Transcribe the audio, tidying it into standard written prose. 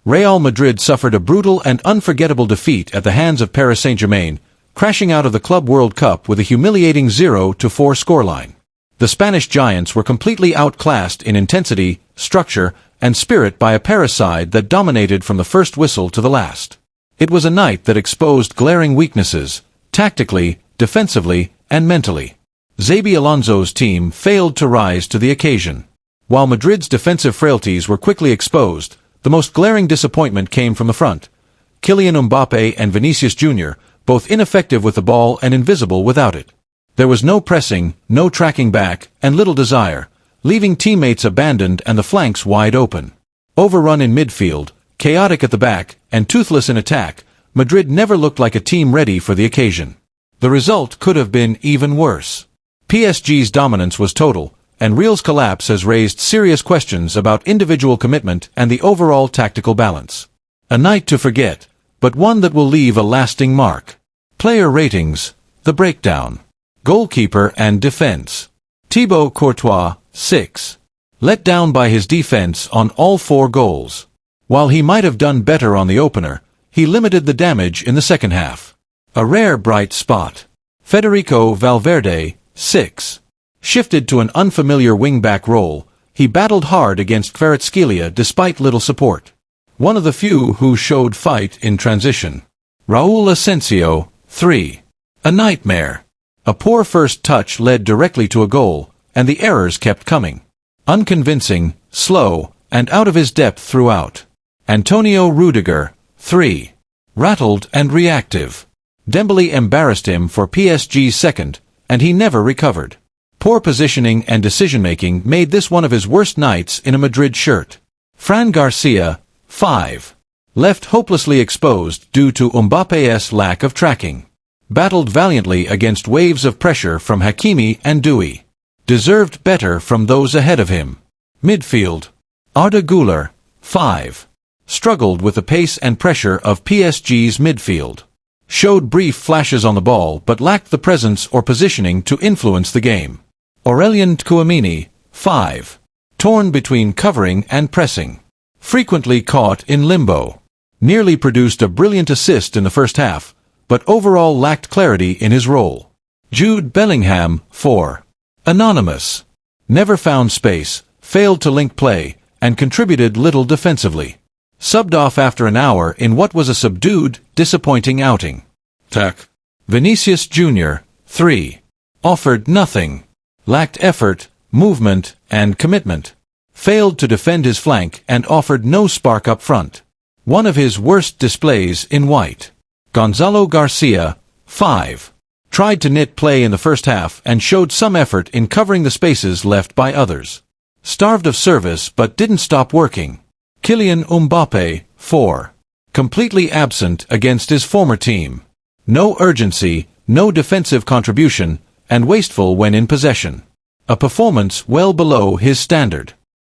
Real Madrid suffered a brutal and unforgettable defeat at the hands of Paris Saint-Germain, crashing out of the Club World Cup with a humiliating 0-4 scoreline. The Spanish giants were completely outclassed in intensity, structure, and spirit by a Paris side that dominated from the first whistle to the last. It was a night that exposed glaring weaknesses, tactically, defensively, and mentally. Xabi Alonso's team failed to rise to the occasion. While Madrid's defensive frailties were quickly exposed, the most glaring disappointment came from the front. Kylian Mbappe and Vinicius Jr., both ineffective with the ball and invisible without it. There was no pressing, no tracking back, and little desire, leaving teammates abandoned and the flanks wide open. Overrun in midfield, chaotic at the back, and toothless in attack, Madrid never looked like a team ready for the occasion. The result could have been even worse. PSG's dominance was total, and Real's collapse has raised serious questions about individual commitment and the overall tactical balance. A night to forget, but one that will leave a lasting mark. Player ratings, the breakdown. Goalkeeper and defense. Thibaut Courtois, 6. Let down by his defense on all 4 goals. While he might have done better on the opener, he limited the damage in the second half. A rare bright spot. Federico Valverde, 6. Shifted to an unfamiliar wing-back role, he battled hard against Kvaratskhelia despite little support. One of the few who showed fight in transition. Raul Asensio, 3. A nightmare. A poor first touch led directly to a goal, and the errors kept coming. Unconvincing, slow, and out of his depth throughout. Antonio Rudiger, 3. Rattled and reactive. Dembele embarrassed him for PSG's second, and he never recovered. Poor positioning and decision-making made this one of his worst nights in a Madrid shirt. Fran Garcia, 5. Left hopelessly exposed due to Mbappe's lack of tracking. Battled valiantly against waves of pressure from Hakimi and Dewey. Deserved better from those ahead of him. Midfield. Arda Güler, 5. Struggled with the pace and pressure of PSG's midfield. Showed brief flashes on the ball but lacked the presence or positioning to influence the game. Aurelien Tchouameni, 5. Torn between covering and pressing. Frequently caught in limbo. Nearly produced a brilliant assist in the first half, but overall lacked clarity in his role. Jude Bellingham, 4. Anonymous. Never found space, failed to link play, and contributed little defensively. Subbed off after an hour in what was a subdued, disappointing outing. Vinicius Jr., 3. Offered nothing. Lacked effort, movement, and commitment. Failed to defend his flank and offered no spark up front. One of his worst displays in white. Gonzalo Garcia, 5. Tried to knit play in the first half and showed some effort in covering the spaces left by others. Starved of service but didn't stop working. Kylian Mbappe, 4. Completely absent against his former team. No urgency, no defensive contribution, and wasteful when in possession. A performance well below his standard.